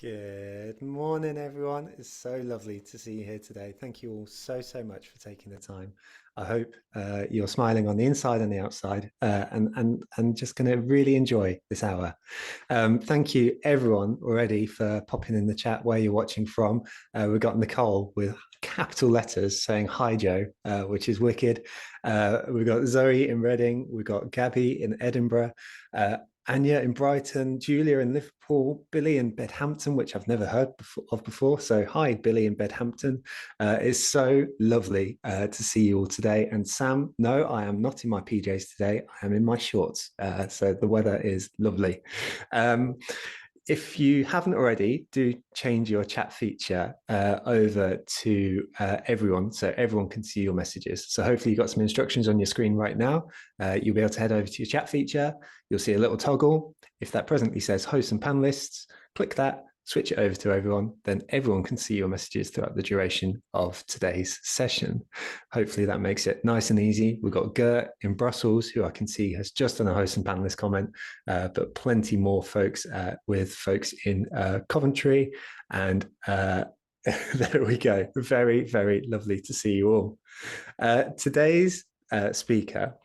Good morning, everyone. It's so lovely to see you here today. Thank you all so much for taking the time. I hope you're smiling on the inside and the outside, and just going to really enjoy this hour. Thank you, everyone, already for popping in the chat where you're watching from. We've got Nicole with capital letters saying hi, Joe, which is wicked. We've got Zoe in Reading. We've got Gabby in Edinburgh. Anya in Brighton, Julia in Liverpool, Billy in Bedhampton, which I've never heard of before. So hi, Billy in Bedhampton. It's so lovely to see you all today. And Sam, no, I am not in my PJs today. I am in my shorts. So the weather is lovely. If you haven't already, do change your chat feature over to everyone so everyone can see your messages. So hopefully you've got some instructions on your screen right now. You'll be able to head over to your chat feature. You'll see a little toggle. If that presently says hosts and panelists, click that, switch it over to everyone, then everyone can see your messages throughout the duration of today's session. Hopefully that makes it nice and easy. We've got Gert in Brussels, who I can see has just done a host and panelist comment, but plenty more folks with folks in Coventry. And there we go. Very lovely to see you all. Today's speaker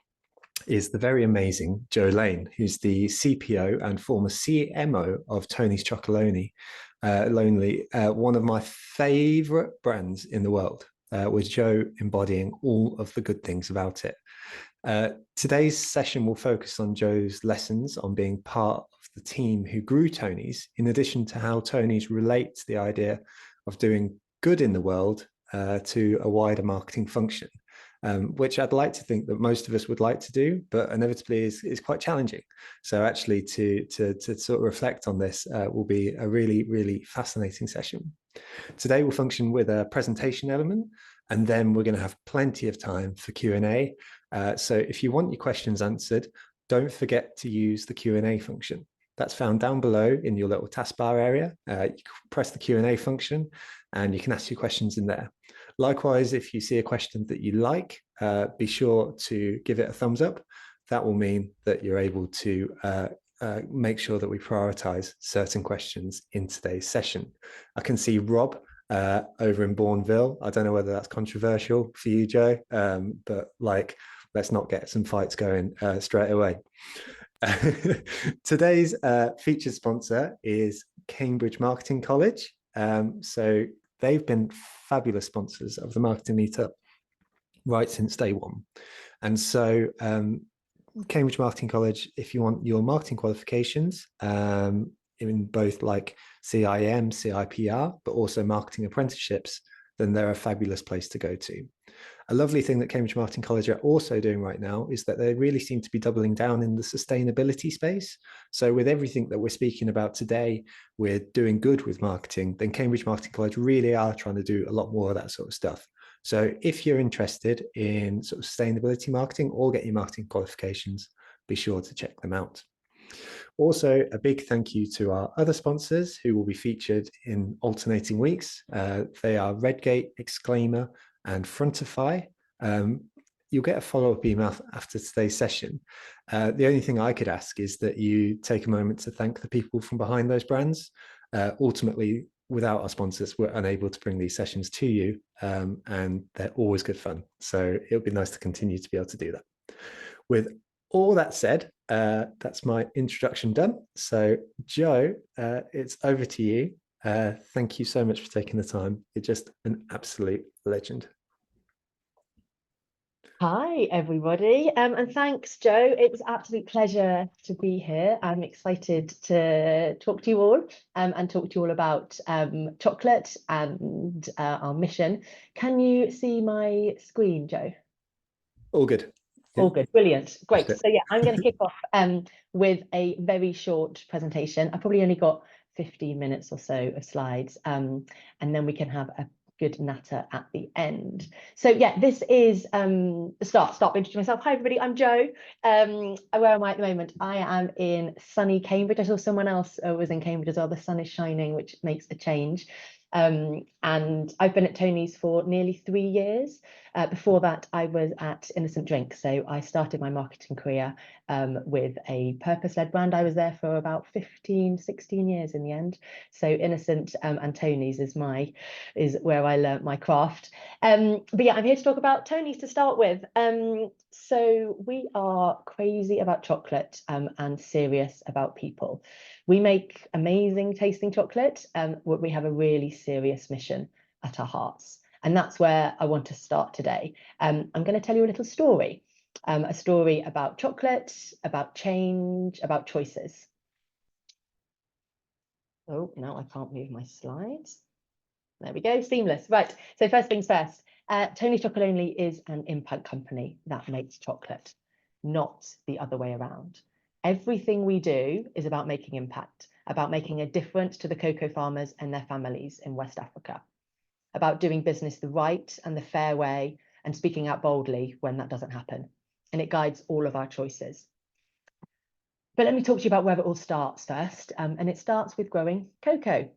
is the very amazing Jo Lane, who's the CPO and former CMO of Tony's Chocolonely, one of my favorite brands in the world, with Jo embodying all of the good things about it. Today's session will focus on Jo's lessons on being part of the team who grew Tony's, in addition to how Tony's relates the idea of doing good in the world to a wider marketing function. Which I'd like to think that most of us would like to do, but inevitably is quite challenging. So actually to sort of reflect on this will be a really fascinating session. Today we'll function with a presentation element, and then we're going to have plenty of time for Q&A. So if you want your questions answered, don't forget to use the Q&A function. That's found down below in your little taskbar area. You can press the Q&A function and you can ask your questions in there. Likewise, if you see a question that you like, be sure to give it a thumbs up. That will mean that you're able to make sure that we prioritize certain questions in today's session. I can see Rob over in Bourneville. I don't know whether that's controversial for you, Jo, but let's not get some fights going straight away. Today's featured sponsor is Cambridge Marketing College. So they've been fabulous sponsors of the Marketing Meetup right since day one. And so Cambridge Marketing College, if you want your marketing qualifications in both like CIM, CIPR, but also marketing apprenticeships, then they're a fabulous place to go to. A lovely thing that Cambridge Marketing College are also doing right now is that they really seem to be doubling down in the sustainability space. So with everything that we're speaking about today, we're doing good with marketing, then Cambridge Marketing College really are trying to do a lot more of that sort of stuff. So if you're interested in sort of sustainability marketing or get your marketing qualifications, be sure to check them out. Also, a big thank you to our other sponsors who will be featured in alternating weeks. They are Redgate, Exclaimer, and Frontify. You'll get a follow-up email after today's session. The only thing I could ask is that you take a moment to thank the people from behind those brands. Ultimately, without our sponsors, we're unable to bring these sessions to you, and they're always good fun. So it'll be nice to continue to be able to do that. With all that said, that's my introduction done. So Jo, it's over to you. Thank you so much for taking the time. You're just an absolute legend. Hi, everybody, and thanks, Jo. It was an absolute pleasure to be here. I'm excited to talk to you all and talk to you all about chocolate and our mission. Can you see my screen, Jo? All good. All good, brilliant, great. So yeah, I'm going to kick off with a very short presentation. I probably only got 15 minutes or so of slides, and then we can have a good natter at the end. So yeah, this is the start by introducing myself. Hi everybody, I'm Jo. Where am I at the moment? I am in sunny Cambridge. I saw someone else was in Cambridge as well. The sun is shining, which makes a change. And I've been at Tony's for nearly 3 years. Before that, I was at Innocent Drink. So I started my marketing career with a purpose-led brand. I was there for about 15, 16 years in the end. So Innocent and Tony's is where I learnt my craft. But yeah, I'm here to talk about Tony's to start with. So we are crazy about chocolate and serious about people. We make amazing tasting chocolate. We have a really serious mission at our hearts. And that's where I want to start today. I'm going to tell you a little story, a story about chocolate, about change, about choices. Oh, no, I can't move my slides. There we go, seamless. Right, so first things first. Tony's Chocolonely is an impact company that makes chocolate, not the other way around. Everything we do is about making impact, about making a difference to the cocoa farmers and their families in West Africa, about doing business the right and the fair way and speaking out boldly when that doesn't happen. And it guides all of our choices. But let me talk to you about where it all starts first. And it starts with growing cocoa.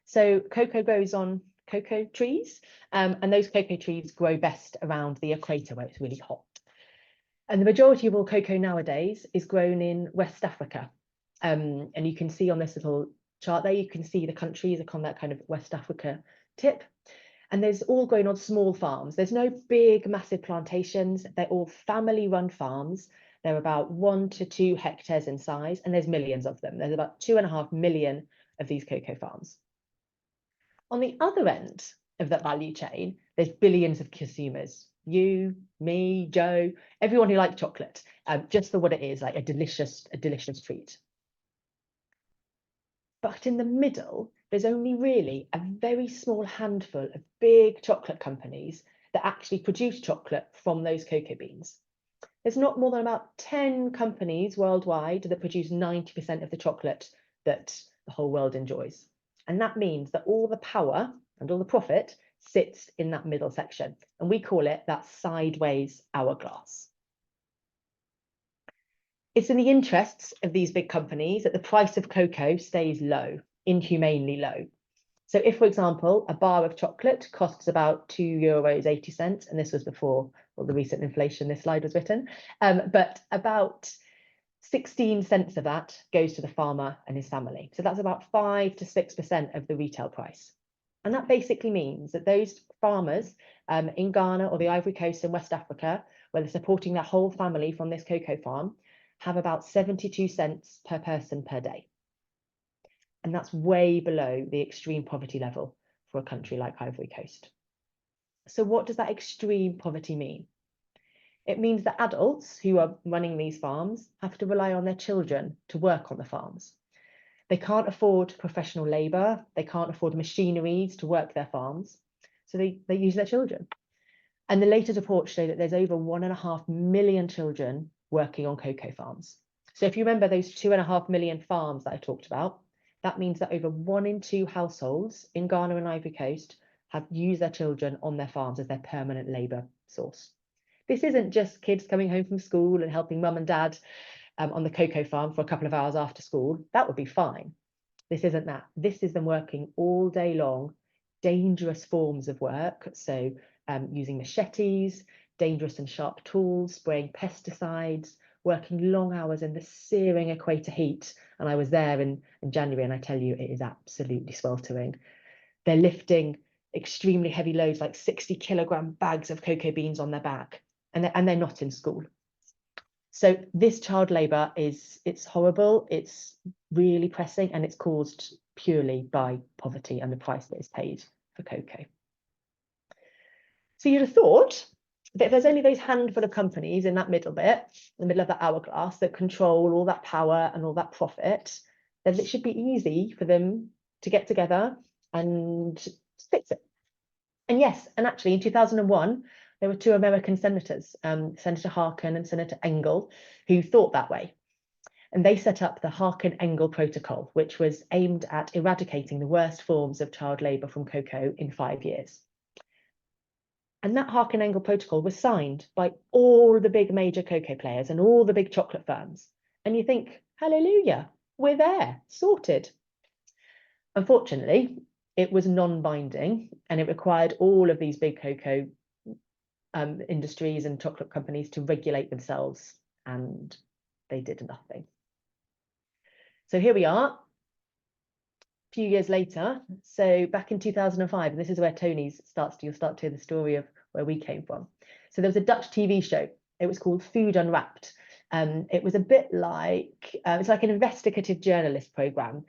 So cocoa grows on cocoa trees, and those cocoa trees grow best around the equator where it's really hot. And the majority of all cocoa nowadays is grown in West Africa. And you can see on this little chart there, you can see the countries on that kind of West Africa tip. And there's all grown on small farms. There's no big, massive plantations. They're all family-run farms. They're about 1 to 2 hectares in size, and there's millions of them. There's about 2.5 million of these cocoa farms. On the other end of that value chain, there's billions of consumers. You, me, Joe, everyone who likes chocolate, just for what it is, like a delicious treat. But in the middle, there's only really a very small handful of big chocolate companies that actually produce chocolate from those cocoa beans. There's not more than about 10 companies worldwide that produce 90% of the chocolate that the whole world enjoys. And that means that all the power and all the profit sits in that middle section. And we call it that sideways hourglass. It's in the interests of these big companies that the price of cocoa stays low, inhumanely low. So if, for example, a bar of chocolate costs about €2.80, and this was before the recent inflation this slide was written, but about 16 cents of that goes to the farmer and his family. So that's about 5 to 6% of the retail price. And that basically means that those farmers in Ghana or the Ivory Coast in West Africa, where they're supporting their whole family from this cocoa farm, have about 72 cents per person per day. And that's way below the extreme poverty level for a country like Ivory Coast. So what does that extreme poverty mean? It means that adults who are running these farms have to rely on their children to work on the farms. They can't afford professional labour. They can't afford machineries to work their farms. So they use their children. And the latest reports show that there's over 1.5 million children working on cocoa farms. So if you remember those 2.5 million farms that I talked about, that means that over 1 in 2 households in Ghana and Ivory Coast have used their children on their farms as their permanent labour source. This isn't just kids coming home from school and helping mum and dad on the cocoa farm for a couple of hours after school. That would be fine. This isn't that. This is them working all day long, dangerous forms of work. So using machetes, dangerous and sharp tools, spraying pesticides, working long hours in the searing equator heat. And I was there in January, and I tell you, it is absolutely sweltering. They're lifting extremely heavy loads, like 60-kilogram bags of cocoa beans on their back, and they're not in school. So this child labour it's horrible, it's really pressing, and it's caused purely by poverty and the price that is paid for cocoa. So you'd have thought that if there's only those handful of companies in that middle bit, in the middle of that hourglass, that control all that power and all that profit, then it should be easy for them to get together and fix it. And yes, and actually in 2001, there were 2 American senators, Senator Harkin and Senator Engel, who thought that way. And they set up the Harkin-Engel Protocol, which was aimed at eradicating the worst forms of child labour from cocoa in 5 years. And that Harkin-Engel Protocol was signed by all the big major cocoa players and all the big chocolate firms. And you think, hallelujah, we're there, sorted. Unfortunately, it was non-binding, and it required all of these big cocoa industries and chocolate companies to regulate themselves, and they did nothing. So here we are, a few years later. So back in 2005, and this is where Tony's you'll start to hear the story of where we came from. So there was a Dutch TV show. It was called Food Unwrapped. It was a bit like, it's like an investigative journalist program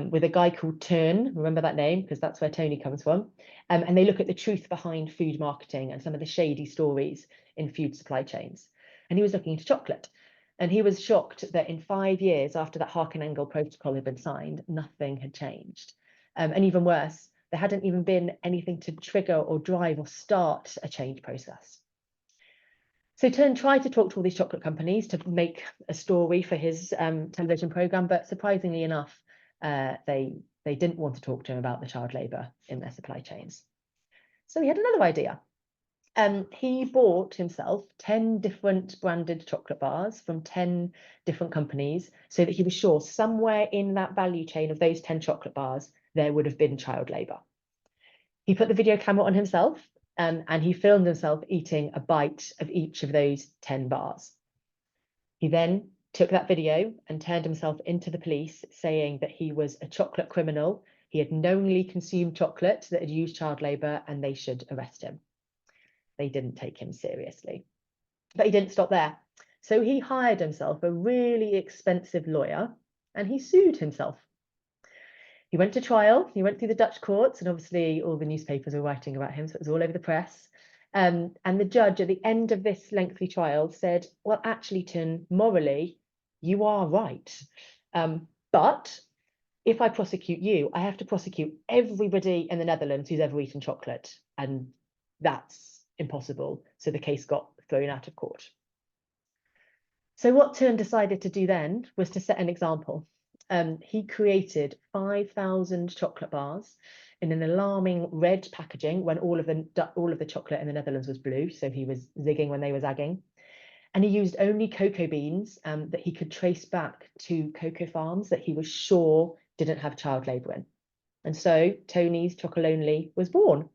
with a guy called Teun, remember that name, because that's where Tony comes from. And they look at the truth behind food marketing and some of the shady stories in food supply chains. And he was looking into chocolate. And he was shocked that in 5 years after that Harkin-Engel protocol had been signed, nothing had changed. And even worse, there hadn't even been anything to trigger or drive or start a change process. So Teun tried to talk to all these chocolate companies to make a story for his television program, but surprisingly enough, they didn't want to talk to him about the child labour in their supply chains. So he had another idea. He bought himself 10 different branded chocolate bars from 10 different companies so that he was sure somewhere in that value chain of those 10 chocolate bars, there would have been child labour. He put the video camera on himself and he filmed himself eating a bite of each of those 10 bars. He then took that video and turned himself into the police, saying that he was a chocolate criminal. He had knowingly consumed chocolate that had used child labour and they should arrest him. They didn't take him seriously. But he didn't stop there. So he hired himself a really expensive lawyer and he sued himself. He went to trial, he went through the Dutch courts, and obviously all the newspapers were writing about him, so it was all over the press. And the judge at the end of this lengthy trial said, well, actually, Teun, morally, you are right. But if I prosecute you, I have to prosecute everybody in the Netherlands who's ever eaten chocolate. And that's impossible. So the case got thrown out of court. So what Teun decided to do then was to set an example. He created 5,000 chocolate bars in an alarming red packaging when all of the chocolate in the Netherlands was blue. So he was zigging when they were zagging. And he used only cocoa beans that he could trace back to cocoa farms that he was sure didn't have child labour in. And so Tony's Chocolonely was born.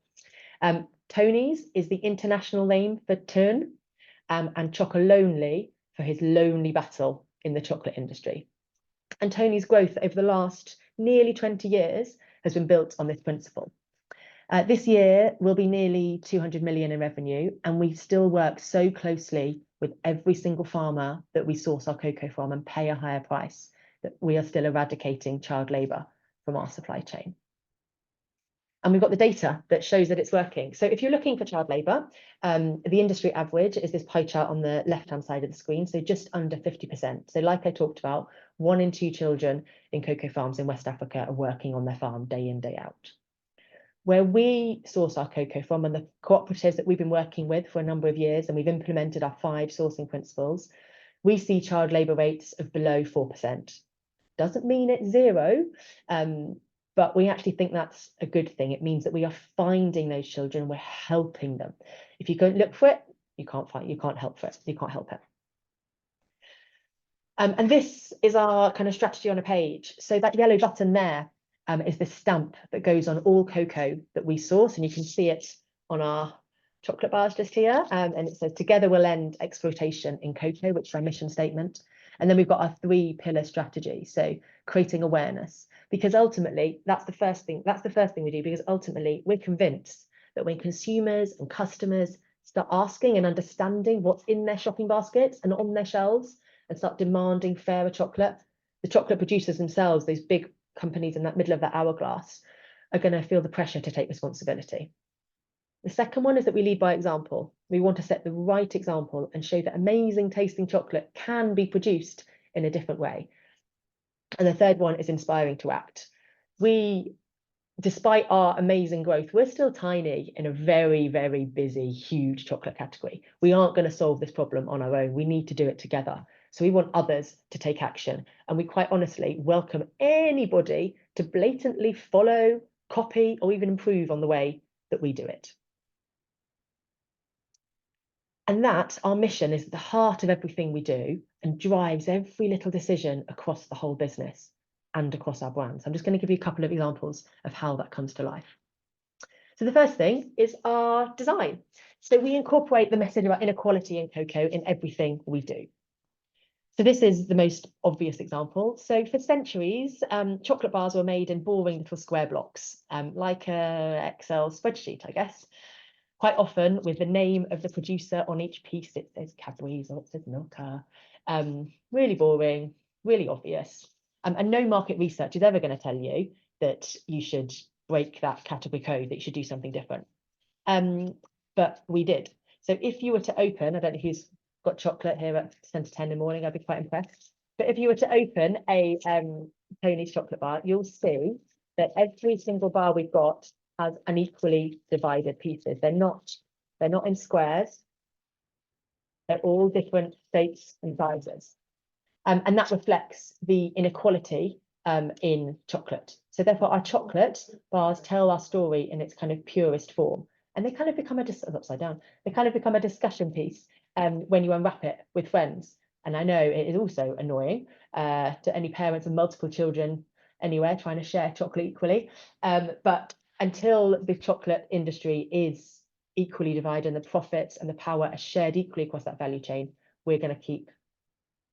Tony's is the international name for Teun, and Chocolonely for his lonely battle in the chocolate industry. And Tony's growth over the last nearly 20 years has been built on this principle. This year will be nearly 200 million in revenue, and we still work so closely with every single farmer that we source our cocoa from and pay a higher price that we are still eradicating child labour from our supply chain. And we've got the data that shows that it's working. So if you're looking for child labour, the industry average is this pie chart on the left-hand side of the screen, so just under 50%. So like I talked about, 1 in 2 children in cocoa farms in West Africa are working on their farm day in, day out. Where we source our cocoa from and the cooperatives that we've been working with for a number of years, and we've implemented our 5 sourcing principles, we see child labour rates of below 4%. Doesn't mean it's zero, but we actually think that's a good thing. It means that we are finding those children, we're helping them. If you don't look for it, you can't help it. You can't help it. And this is our kind of strategy on a page. So that yellow button there is the stamp that goes on all cocoa that we source, and you can see it on our chocolate bars just here. And it says, together we'll end exploitation in cocoa, which is our mission statement. And then we've got our 3-pillar strategy. So creating awareness, because ultimately that's the first thing we do, because ultimately we're convinced that when consumers and customers start asking and understanding what's in their shopping baskets and on their shelves and start demanding fairer chocolate, the chocolate producers themselves, those big companies in that middle of that hourglass, are going to feel the pressure to take responsibility. The second one is that we lead by example. We want to set the right example and show that amazing tasting chocolate can be produced in a different way. And the third one is inspiring to act. Despite our amazing growth, we're still tiny in a very, very busy, huge chocolate category. We aren't going to solve this problem on our own. We need to do it together. So we want others to take action. And we quite honestly welcome anybody to blatantly follow, copy, or even improve on the way that we do it. And that, our mission, is at the heart of everything we do and drives every little decision across the whole business. and across our brands. I'm just going to give you a couple of examples of how that comes to life. So the first thing is our design. So we incorporate the message about inequality in cocoa in everything we do. So this is the most obvious example. So for centuries, chocolate bars were made in boring little square blocks, like an Excel spreadsheet, I guess. Quite often with the name of the producer on each piece, it says Cadbury's or it says Milka. Really boring, really obvious. And no market research is ever going to tell you that you should break that category code, that you should do something different. But we did. So if you were to open, I don't know who's got chocolate here at 10 to 10 in the morning, I'd be quite impressed. But if you were to open a Tony's chocolate bar, you'll see that every single bar we've got has an equally divided pieces. They're not in squares. They're all different shapes and sizes. And that reflects the inequality in chocolate. So therefore our chocolate bars tell our story in its kind of purest form. And they kind of become upside down. They kind of become a discussion piece when you unwrap it with friends. And I know it is also annoying to any parents of multiple children anywhere trying to share chocolate equally. But until the chocolate industry is equally divided and the profits and the power are shared equally across that value chain, we're going to keep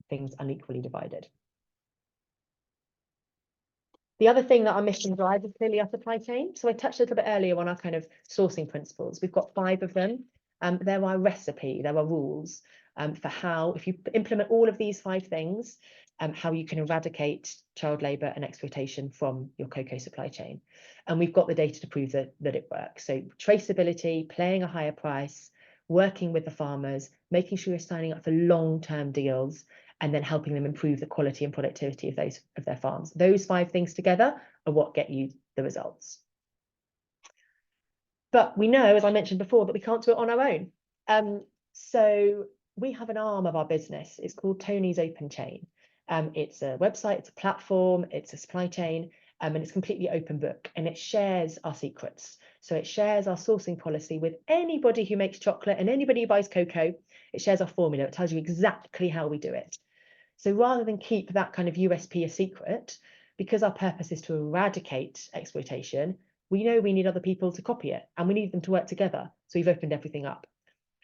things unequally divided. The other thing that our mission drives is clearly our supply chain. So I touched a little bit earlier on our kind of sourcing principles. We've got 5 of them. They're our recipe, they're our rules for how, if you implement all of these 5 things, how you can eradicate child labour and exploitation from your cocoa supply chain. And we've got the data to prove that it works. So traceability, paying a higher price, working with the farmers, making sure you're signing up for long-term deals, and then helping them improve the quality and productivity of their farms. Those 5 things together are what get you the results. But we know, as I mentioned before, that we can't do it on our own. So we have an arm of our business. It's called Tony's Open Chain. It's a website, it's a platform, it's a supply chain, and it's completely open book, and it shares our secrets. So it shares our sourcing policy with anybody who makes chocolate and anybody who buys cocoa. It shares our formula. It tells you exactly how we do it. So rather than keep that kind of USP a secret, because our purpose is to eradicate exploitation, we know we need other people to copy it and we need them to work together. So we've opened everything up.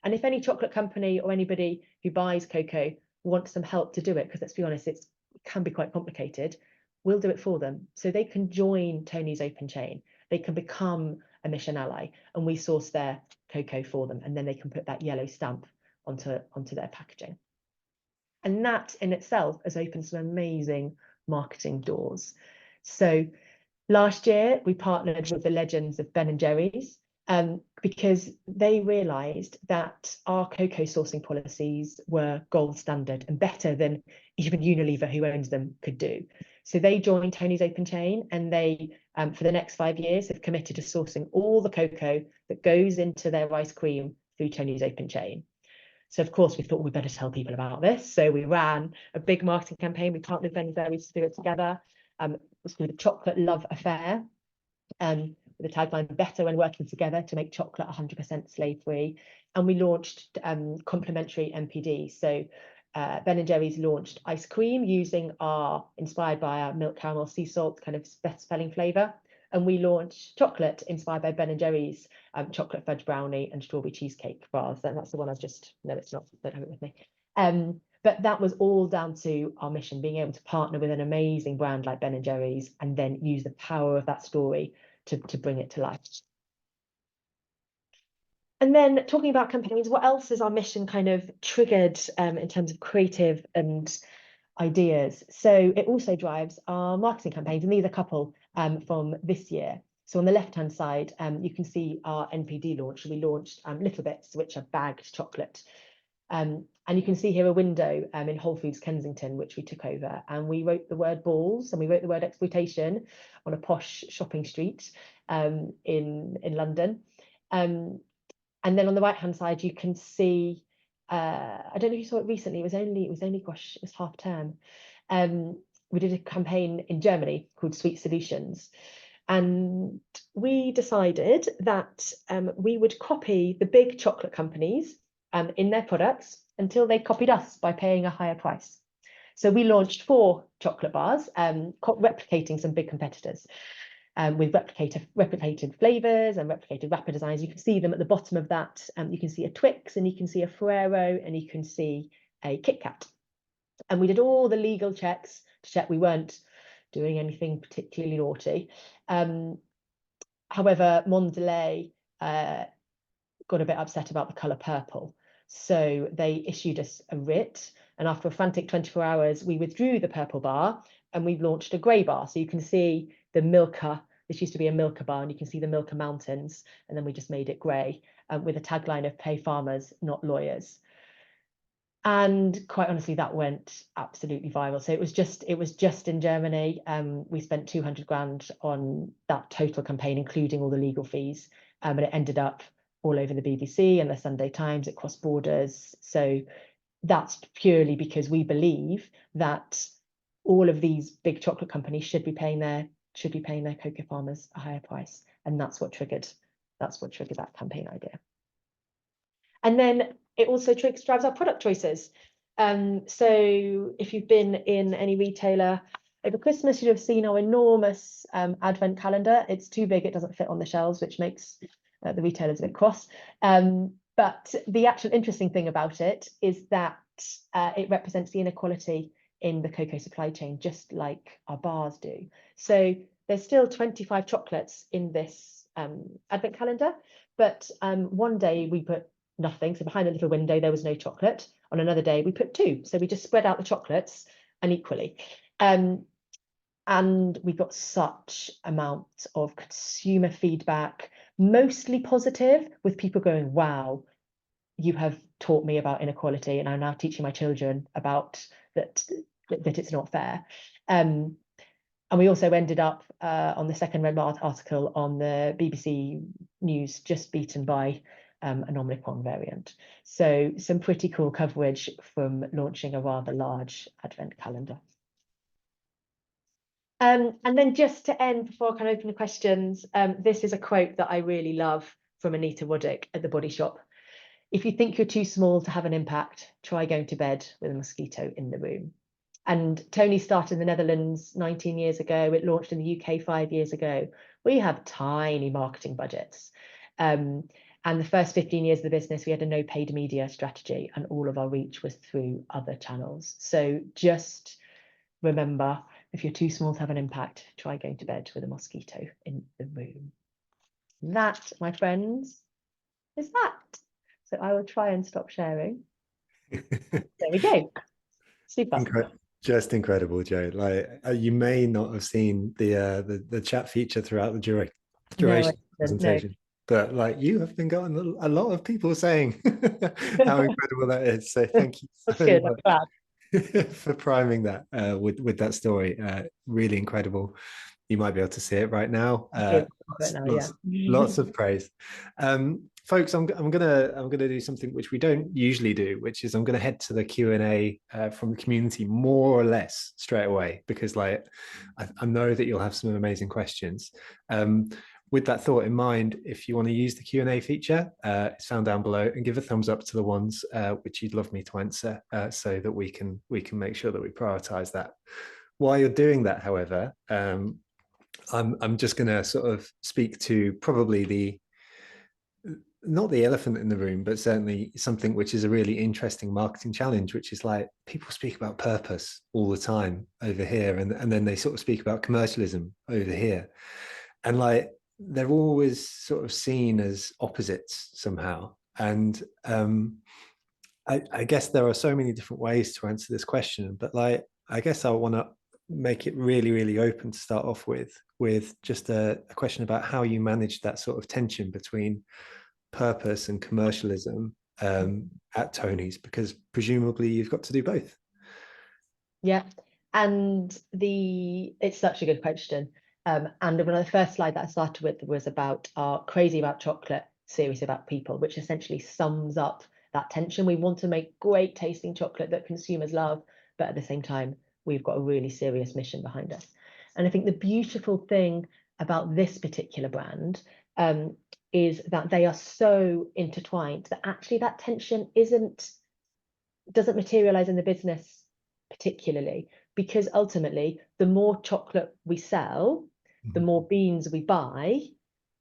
And if any chocolate company or anybody who buys cocoa wants some help to do it, because let's be honest, it can be quite complicated, we'll do it for them. So they can join Tony's Open Chain. They can become a mission ally and we source their cocoa for them. And then they can put that yellow stamp onto their packaging. And that in itself has opened some amazing marketing doors. So last year, we partnered with the legends of Ben & Jerry's because they realised that our cocoa sourcing policies were gold standard and better than even Unilever, who owns them, could do. So they joined Tony's Open Chain, and they, for the next 5 years, have committed to sourcing all the cocoa that goes into their ice cream through Tony's Open Chain. So of course we thought we better tell people about this. So we ran a big marketing campaign. We partnered with Ben & Jerry's to do it together. It was called the Chocolate Love Affair, with the tagline "Better when working together to make chocolate 100% slave-free." And we launched complimentary MPD. So Ben & Jerry's launched ice cream inspired by our milk caramel sea salt kind of best-selling flavour. And we launched chocolate inspired by Ben & Jerry's chocolate fudge brownie and strawberry cheesecake bars. And that's the one no, it's not, don't have it with me. But that was all down to our mission, being able to partner with an amazing brand like Ben & Jerry's and then use the power of that story to bring it to life. And then talking about campaigns, what else is our mission kind of triggered in terms of creative and ideas? So it also drives our marketing campaigns, and these are a couple from this year. So on the left-hand side, you can see our NPD launch. We launched Little Bits, which are bagged chocolate. And you can see here a window in Whole Foods Kensington, which we took over. And we wrote the word balls and we wrote the word exploitation on a posh shopping street in London. And then on the right-hand side, you can see, I don't know if you saw it recently, it was half term. We did a campaign in Germany called Sweet Solutions. And we decided that we would copy the big chocolate companies in their products until they copied us by paying a higher price. So we launched 4 chocolate bars, replicating some big competitors. With replicated flavors and replicated wrapper designs. You can see them at the bottom of that. You can see a Twix, and you can see a Ferrero, and you can see a Kit Kat. And we did all the legal checks to check we weren't doing anything particularly naughty. However, Mondelez got a bit upset about the colour purple. So they issued us a writ. And after a frantic 24 hours, we withdrew the purple bar and we've launched a grey bar. So you can see the Milka. This used to be a Milka bar, and you can see the Milka Mountains. And then we just made it grey with a tagline of "Pay farmers, not lawyers." And quite honestly, that went absolutely viral. So it was just in Germany. We spent 200 grand on that total campaign, including all the legal fees. But it ended up all over the BBC and the Sunday Times. It crossed borders. So that's purely because we believe that all of these big chocolate companies should be paying their cocoa farmers a higher price, and that's what triggered that campaign idea. And then it also drives our product choices. So if you've been in any retailer over Christmas, you'd have seen our enormous advent calendar. It's too big, it doesn't fit on the shelves, which makes the retailers a bit cross. But the actual interesting thing about it is that it represents the inequality in the cocoa supply chain, just like our bars do. So there's still 25 chocolates in this advent calendar, but one day we put nothing. So behind the little window, there was no chocolate. On another day, we put 2. So we just spread out the chocolates unequally. And we got such amount of consumer feedback, mostly positive, with people going, "Wow, you have taught me about inequality, and I'm now teaching my children about that it's not fair." And we also ended up on the second red article on the BBC News, just beaten by an Omicron variant. So some pretty cool coverage from launching a rather large advent calendar. And then just to end, before I can open the questions, this is a quote that I really love from Anita Roddick at The Body Shop. "If you think you're too small to have an impact, try going to bed with a mosquito in the room." And Tony started in the Netherlands 19 years ago. It launched in the UK 5 years ago. We have tiny marketing budgets. And the first 15 years of the business, we had a no paid media strategy, and all of our reach was through other channels. So just remember, if you're too small to have an impact, try going to bed with a mosquito in the room. That, my friends, is that. So I will try and stop sharing. There we go. Super. Just incredible, Jo. Like you may not have seen the chat feature throughout the duration of the presentation, but like you have been getting a lot of people saying how incredible that is. So thank you so much. I'm glad. For priming that with that story. Really incredible. You might be able to see it right now. Lots of praise. Folks, I'm gonna do something which we don't usually do, which is I'm gonna head to the Q&A from the community more or less straight away, because like I know that you'll have some amazing questions. With that thought in mind, if you want to use the Q&A feature, it's found down below, and give a thumbs up to the ones which you'd love me to answer, so that we can make sure that we prioritize that. While you're doing that, however, I'm just going to sort of speak to probably not the elephant in the room, but certainly something which is a really interesting marketing challenge, which is like people speak about purpose all the time over here, and then they sort of speak about commercialism over here, and like they're always sort of seen as opposites somehow. And I guess there are so many different ways to answer this question, but like I guess I want to make it really, really open to start off with just a question about how you manage that sort of tension between purpose and commercialism at Tony's, because presumably you've got to do both. Yeah, and it's such a good question. And one of the first slide that I started with was about our Crazy About Chocolate series about people, which essentially sums up that tension. We want to make great tasting chocolate that consumers love, but at the same time, we've got a really serious mission behind us. And I think the beautiful thing about this particular brand is that they are so intertwined that actually that tension doesn't materialize in the business particularly, because ultimately, the more chocolate we sell, the more beans we buy,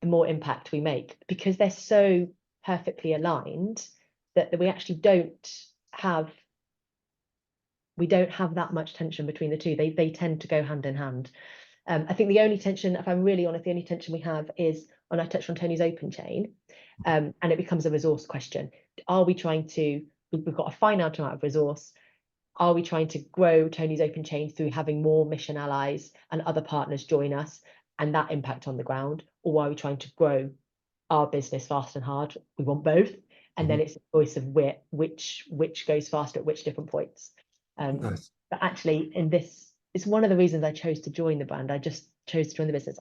the more impact we make, because they're so perfectly aligned that we actually don't have that much tension between the two. They tend to go hand in hand. I think the only tension, if I'm really honest, the only tension we have is when I touched on Tony's open chain, and it becomes a resource question. Are we trying to, we've got a finite amount of resource. Are we trying to grow Tony's open chain through having more mission allies and other partners join us and that impact on the ground? Or are we trying to grow our business fast and hard? We want both. And then it's a choice of which goes faster at which different points. Nice. But actually, in this, it's one of the reasons I chose to join the brand. I just chose to join the business.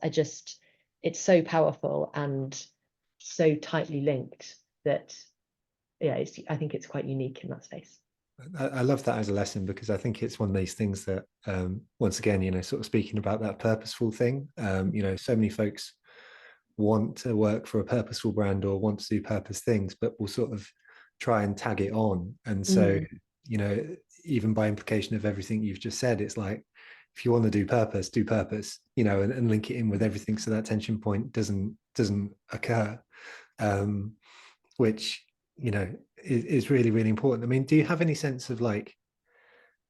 It's so powerful and so tightly linked that, yeah, I think it's quite unique in that space. I love that as a lesson, because I think it's one of these things that, once again, sort of speaking about that purposeful thing, so many folks want to work for a purposeful brand or want to do purpose things, but will sort of try and tag it on. And so, even by implication of everything you've just said, it's like, if you want to do purpose, and link it in with everything, so that tension point doesn't occur, which is really, really important. I mean, do you have any sense of like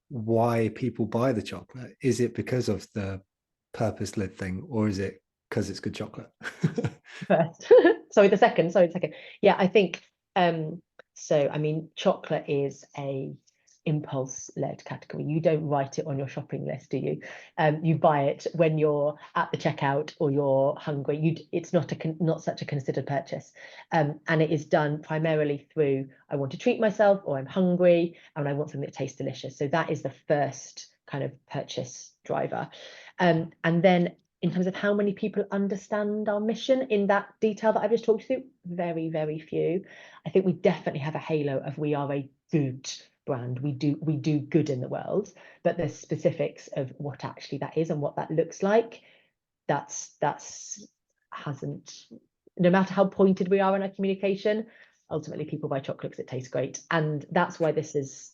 why people buy the chocolate? Is it because of the purpose led thing, or is it because it's good chocolate? First. Sorry, the second. Yeah, I think so. I mean, chocolate is a impulse-led category. You don't write it on your shopping list, do you? You buy it when you're at the checkout or you're hungry. It's not such a considered purchase, and it is done primarily through, I want to treat myself, or I'm hungry and I want something that tastes delicious. So that is the first kind of purchase driver, and then in terms of how many people understand our mission in that detail that I've just talked through, very, very few. I think we definitely have a halo of, we are a good brand. We do good in the world, but the specifics of what actually that is and what that looks like, that's hasn't, no matter how pointed we are in our communication, ultimately people buy chocolate because it tastes great. And that's why this is,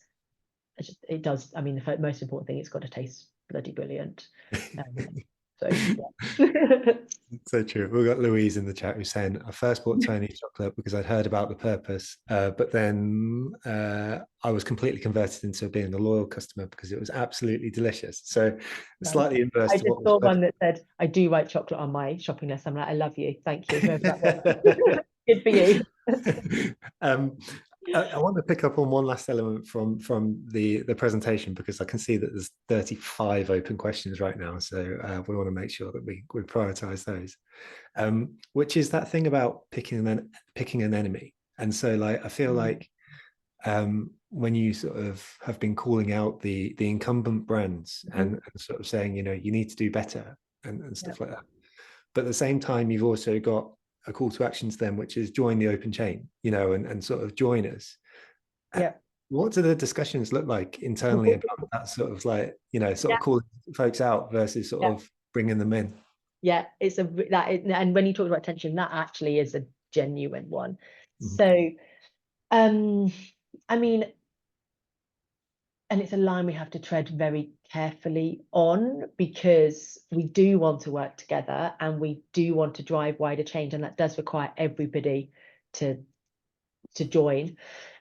it does, I mean, the most important thing, it's got to taste bloody brilliant. So yeah. So true. We've got Louise in the chat who's saying, I first bought Tony chocolate because I'd heard about the purpose, but then I was completely converted into being a loyal customer because it was absolutely delicious. So slightly inverse I to just what saw was one that said, I do write chocolate on my shopping list. I'm like, I love you. Thank you. Whoever that was. Good for you. I want to pick up on one last element from the presentation, because I can see that there's 35 open questions right now, so we want to make sure that we prioritize those, which is that thing about picking an enemy. And so, like, I feel like when you sort of have been calling out the incumbent brands and sort of saying, you need to do better and stuff like that, but at the same time you've also got a call to action to them, which is join the open chain, and sort of join us. Yeah. What do the discussions look like internally about that sort of like, sort of calling folks out versus sort of bringing them in? Yeah, and when you talk about tension, that actually is a genuine one. So, I mean, and it's a line we have to tread very carefully on, because we do want to work together and we do want to drive wider change, and that does require everybody to join.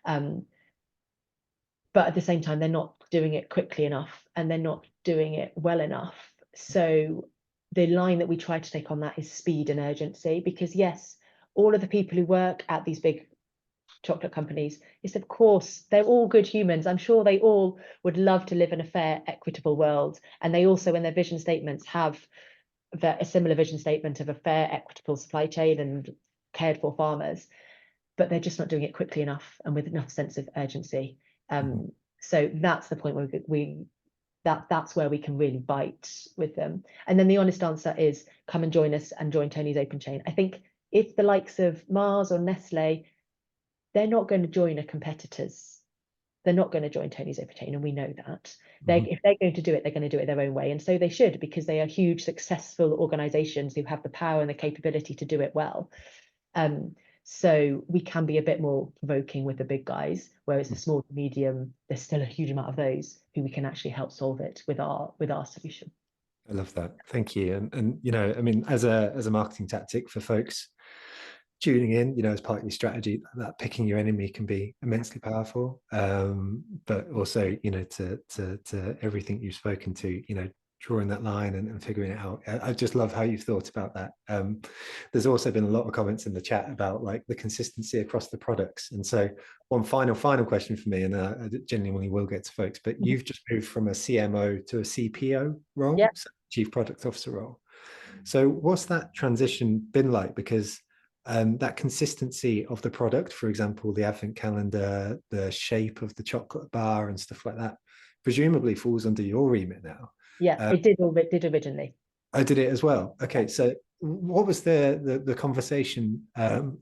But at the same time, they're not doing it quickly enough and they're not doing it well enough. So the line that we try to take on that is speed and urgency, because yes, all of the people who work at these big chocolate companies, is of course they're all good humans. I'm sure they all would love to live in a fair, equitable world, and they also in their vision statements have a similar vision statement of a fair, equitable supply chain and cared for farmers, but they're just not doing it quickly enough and with enough sense of urgency. So that's the point where that's where we can really bite with them. And then the honest answer is, come and join us and join Tony's open chain. I think if the likes of Mars or Nestle, they're not going to join a competitor's, they're not going to join Tony's open chain, and we know that. If they're going to do it, they're going to do it their own way, and so they should, because they are huge, successful organizations who have the power and the capability to do it well. So we can be a bit more provoking with the big guys, whereas the small to medium, there's still a huge amount of those who we can actually help solve it with our solution. I love that. Thank you. And you know, I mean, as a marketing tactic for folks tuning in, you know, as part of your strategy, that picking your enemy can be immensely powerful. But also, you know, to everything you've spoken to, you know, drawing that line and figuring it out. I just love how you've thought about that. There's also been a lot of comments in the chat about like the consistency across the products. And so one final question for me, and I genuinely will get to folks, but you've just moved from a CMO to a CPO role, Yeah. so Chief Product Officer role. So what's that transition been like? Because that consistency of the product, for example, the advent calendar, the shape of the chocolate bar and stuff like that, presumably falls under your remit now. Yeah, it did originally. I did it as well. Okay, so what was the conversation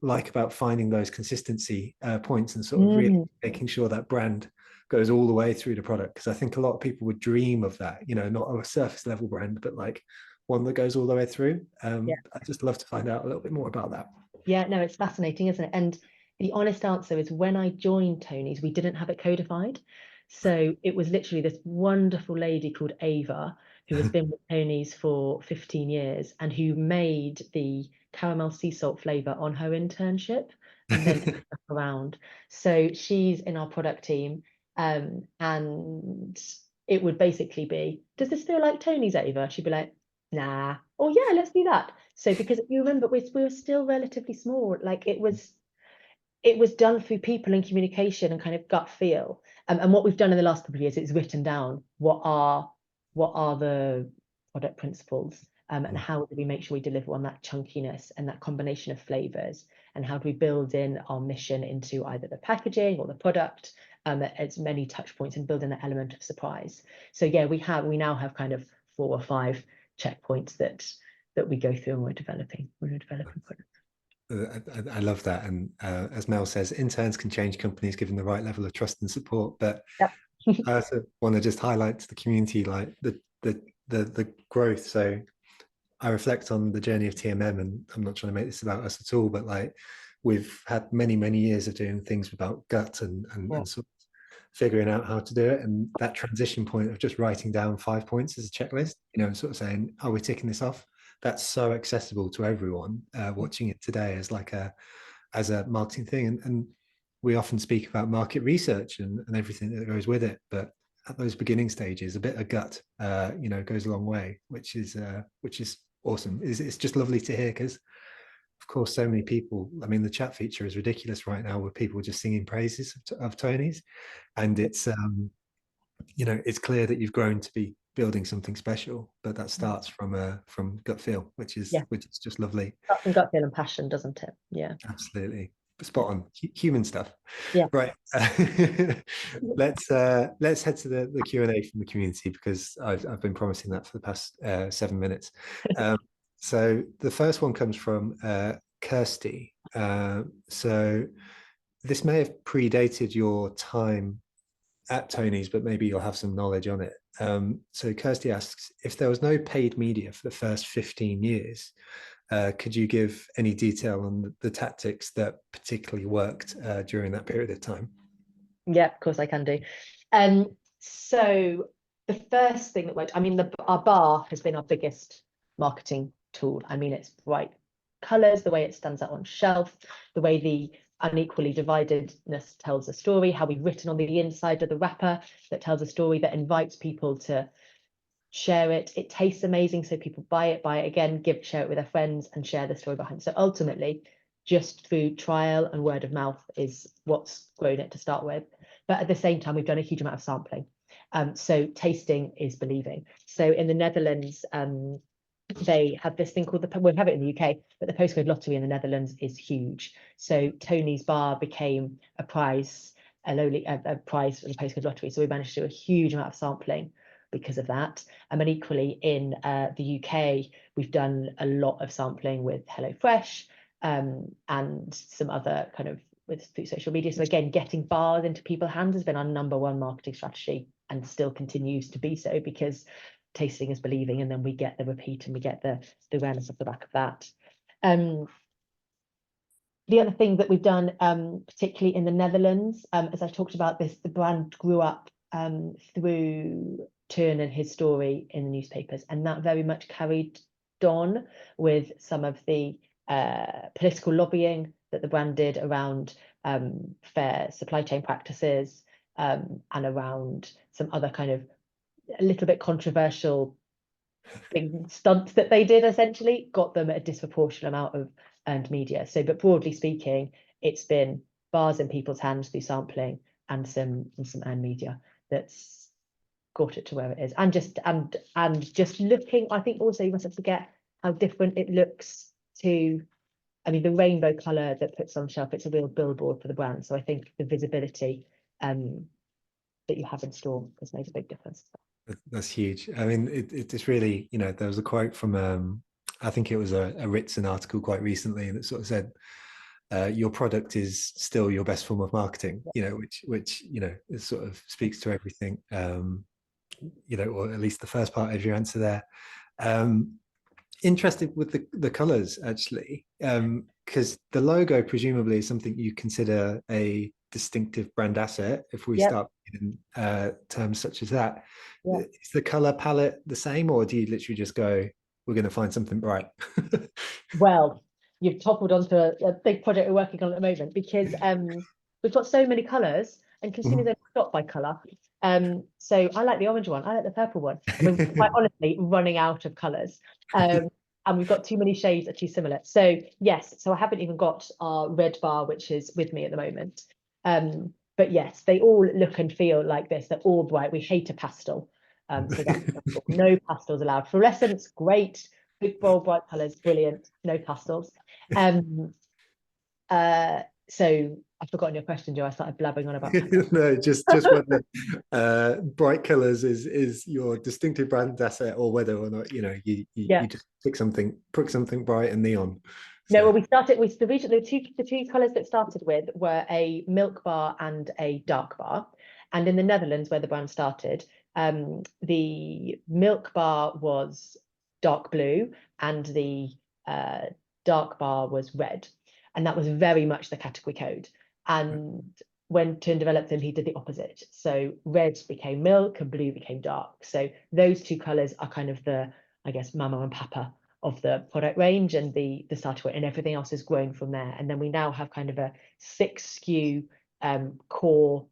like about finding those consistency points and sort of really making sure that brand goes all the way through the product? Because I think a lot of people would dream of that, you know, not a surface level brand, but like one that goes all the way through. I'd just love to find out a little bit more about that. Yeah, no, it's fascinating, isn't it? And the honest answer is when I joined Tony's, we didn't have it codified. So it was literally this wonderful lady called Ava, who has been with Tony's for 15 years and who made the caramel sea salt flavor on her internship and then stuck around. So she's in our product team. And it would basically be, does this feel like Tony's, Ava? She'd be like, nah. Oh yeah, let's do that. So because you remember we were still relatively small, like it was done through people and communication and kind of gut feel. And what we've done in the last couple of years is written down what are the product principles, and how do we make sure we deliver on that chunkiness and that combination of flavors, and how do we build in our mission into either the packaging or the product, as many touch points, and build in that element of surprise. So yeah, we now have kind of 4 or 5 checkpoints that we go through when we're developing products. I love that. And as Mel says, interns can change companies given the right level of trust and support. But Yep. I also want to just highlight to the community like the growth. So I reflect on the journey of TMM, and I'm not trying to make this about us at all, but like we've had many years of doing things without gut and sort of figuring out how to do it. And that transition point of just writing down 5 points as a checklist, you know, and sort of saying, "Are we ticking this off?" That's so accessible to everyone watching it today as a marketing thing. And we often speak about market research and everything that goes with it, but at those beginning stages, a bit of gut, you know, goes a long way, which is awesome. It's just lovely to hear because, of course, so many people. I mean, the chat feature is ridiculous right now with people just singing praises of Tony's, and it's you know, it's clear that you've grown to be building something special, but that starts from gut feel, which is just lovely. That's some gut feel and passion, doesn't it? Yeah. Absolutely. Spot on. Human stuff. Yeah. Right. Let's head to the Q&A from the community, because I've been promising that for the past 7 minutes. So the first one comes from Kirsty. So this may have predated your time at Tony's, but maybe you'll have some knowledge on it. So Kirsty asks, if there was no paid media for the first 15 years, could you give any detail on the tactics that particularly worked during that period of time? Yeah, of course I can do. So the first thing that worked, I mean, our bar has been our biggest marketing tool. I mean, it's bright colors, the way it stands out on shelf, the way the unequally dividedness tells a story, how we've written on the inside of the wrapper that tells a story that invites people to share it. It tastes amazing, so people buy it again, share it with their friends, and share the story behind it. So ultimately, just through trial and word of mouth is what's grown it to start with. But at the same time, we've done a huge amount of sampling. So tasting is believing. So in the Netherlands, they have this thing called we have it in the UK, but the postcode lottery in the Netherlands is huge. So Tony's bar became a prize for the postcode lottery. So we managed to do a huge amount of sampling because of that. And equally in the UK, we've done a lot of sampling with HelloFresh, and some other kind of through social media. So again, getting bars into people's hands has been our #1 marketing strategy, and still continues to be so, because tasting is believing, and then we get the repeat and we get the awareness off the back of that. The other thing that we've done, particularly in the Netherlands, as I talked about this, the brand grew up through Turn and his story in the newspapers, and that very much carried on with some of the political lobbying that the brand did around fair supply chain practices, and around some other kind of a little bit controversial big stunts that they did, essentially got them a disproportionate amount of earned media. So, but broadly speaking, it's been bars in people's hands through sampling and some earned media that's got it to where it is. And just looking, I think also you mustn't forget how different it looks to, I mean, the rainbow color that puts on shelf, it's a real billboard for the brand. So I think the visibility that you have in store has made a big difference. That's huge. I mean, it's really, you know, there was a quote from I think it was a Ritson article quite recently that sort of said, your product is still your best form of marketing, you know, which you know, it sort of speaks to everything, you know, or at least the first part of your answer there. Interested with the colors, actually, because the logo presumably is something you consider a distinctive brand asset. If we start in terms such as that, is the color palette the same, or do you literally just go, we're going to find something bright? Well, you've toppled onto a big project we're working on at the moment, because we've got so many colors and consumers are stopped by color. So I like the orange one, I like the purple one. I mean, quite honestly, running out of colors. And we've got too many shades that are too similar. So yes, so I haven't even got our red bar, which is with me at the moment. But yes, they all look and feel like this. They're all bright. We hate a pastel. So that's no pastels allowed. Fluorescence, great. Big, bold, bright colours, brilliant. No pastels. So I've forgotten your question, Joe. I started blabbing on about no, just whether bright colours is your distinctive brand asset, or whether or not, you know, you just pick something bright and neon. So. No, well, the two colours that started with were a milk bar and a dark bar. And in the Netherlands, where the brand started, the milk bar was dark blue and the dark bar was red. And that was very much the category code. And when Turn developed them, he did the opposite. So red became milk and blue became dark. So those two colours are kind of the, I guess, mama and papa of the product range, and the starter point, and everything else is grown from there. And then we now have kind of a 6 SKU core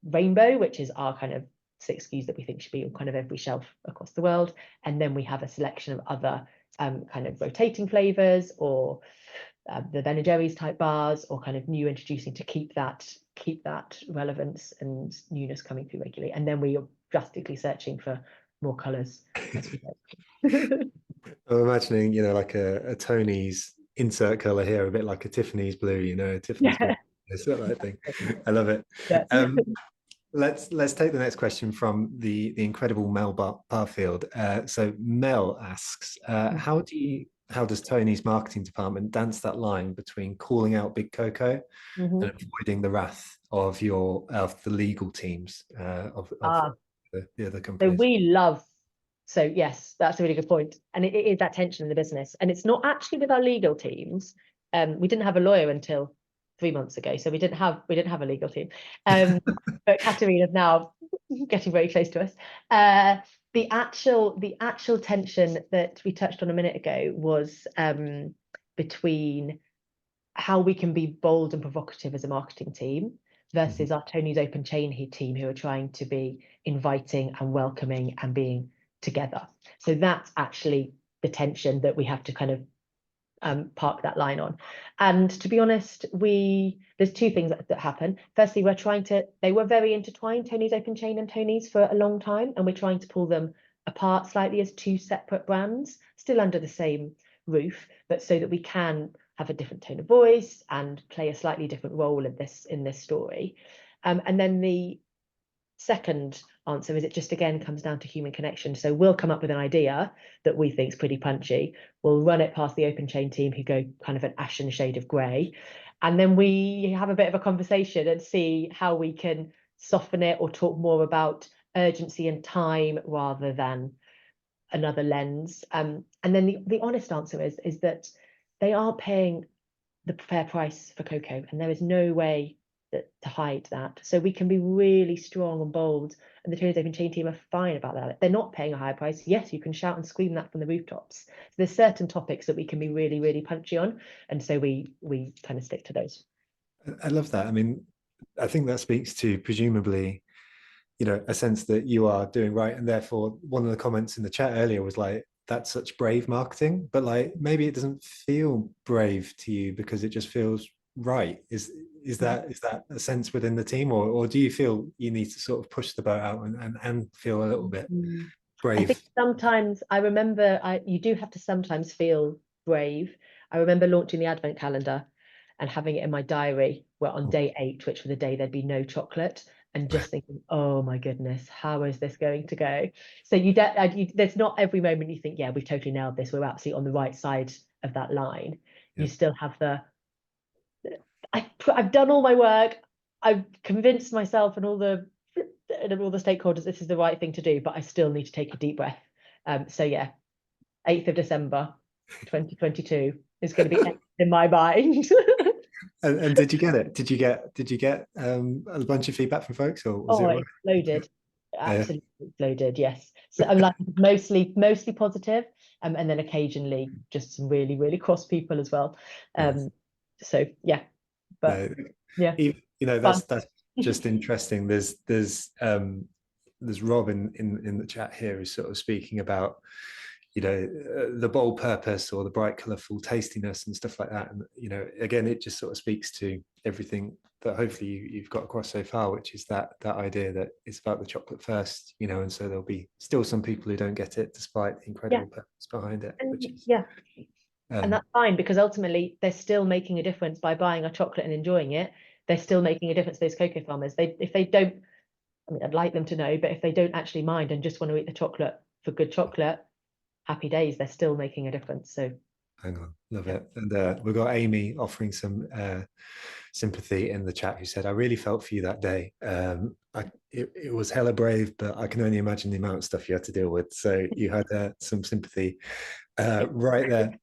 rainbow, which is our kind of 6 SKUs that we think should be on kind of every shelf across the world. And then we have a selection of other kind of rotating flavors, or the Ben & Jerry's type bars, or kind of new introducing to keep that relevance and newness coming through regularly. And then we are drastically searching for more colors as we go. I'm imagining, you know, like a Tony's insert color here, a bit like a Tiffany's blue, you know, Tiffany's blue. It's that right thing. I love it. Let's take the next question from the incredible Mel Barfield. So Mel asks, how does Tony's marketing department dance that line between calling out Big Cocoa and avoiding the wrath of the legal teams of the other companies? So yes, that's a really good point. And it is that tension in the business. And it's not actually with our legal teams. We didn't have a lawyer until 3 months ago, so we didn't have a legal team. But Katerina's now getting very close to us. The actual tension that we touched on a minute ago was between how we can be bold and provocative as a marketing team versus our Tony's Open Chain team, who are trying to be inviting and welcoming and being together. So that's actually the tension that we have to kind of park that line on. And to be honest, there's two things that happen. Firstly, they were very intertwined, Tony's Open Chain and Tony's, for a long time, and we're trying to pull them apart slightly as two separate brands, still under the same roof, but so that we can have a different tone of voice and play a slightly different role in this story. And then the second answer is, it just again comes down to human connection. So we'll come up with an idea that we think is pretty punchy. We'll run it past the Open Chain team, who go kind of an ashen shade of grey. And then we have a bit of a conversation and see how we can soften it or talk more about urgency and time rather than another lens. And then the honest answer is that they are paying the fair price for cocoa, and there is no way to hide that. So we can be really strong and bold, and the Tony's Open Chain team are fine about that. They're not paying a higher price. Yes, you can shout and scream that from the rooftops. So there's certain topics that we can be really, really punchy on, and so we kind of stick to those. I love that. I mean, I think that speaks to presumably, a sense that you are doing right, and therefore one of the comments in the chat earlier was like, that's such brave marketing, but like maybe it doesn't feel brave to you because it just feels right. Is that a sense within the team, or do you feel you need to sort of push the boat out and feel a little bit I think brave? sometimes I remember you do have to sometimes feel brave. I remember launching the advent calendar and having it in my diary where on day 8, which was the day there'd be no chocolate, and just thinking, oh my goodness, how is this going to go? So there's not every moment you think, yeah, we've totally nailed this, we're absolutely on the right side of that line. Yeah. You still have I've done all my work, I've convinced myself and all the stakeholders this is the right thing to do, but I still need to take a deep breath. So yeah, 8th of December 2022 is going to be in my mind. And did you get it? Did you get a bunch of feedback from folks, or was it Oh, all it exploded. right? Absolutely exploded, yes. So I'm like mostly positive, and then occasionally just some really, really cross people as well. Nice. So yeah, but No, yeah, fun. that's just interesting. There's Rob in the chat here who's sort of speaking about the bold purpose or the bright colorful tastiness and stuff like that, and again it just sort of speaks to everything that hopefully you've got across so far, which is that idea that it's about the chocolate first, and so there'll be still some people who don't get it despite the Yeah, incredible purpose behind it, and which is yeah. And that's fine, because ultimately they're still making a difference by buying a chocolate and enjoying it. They're still making a difference to those cocoa farmers. If they don't, I mean, I'd like them to know, but if they don't actually mind and just want to eat the chocolate for good chocolate, happy days, they're still making a difference. So hang on, love yeah. it. And we've got Amy offering some sympathy in the chat, who said, I really felt for you that day. It was hella brave, but I can only imagine the amount of stuff you had to deal with. So you had some sympathy right there.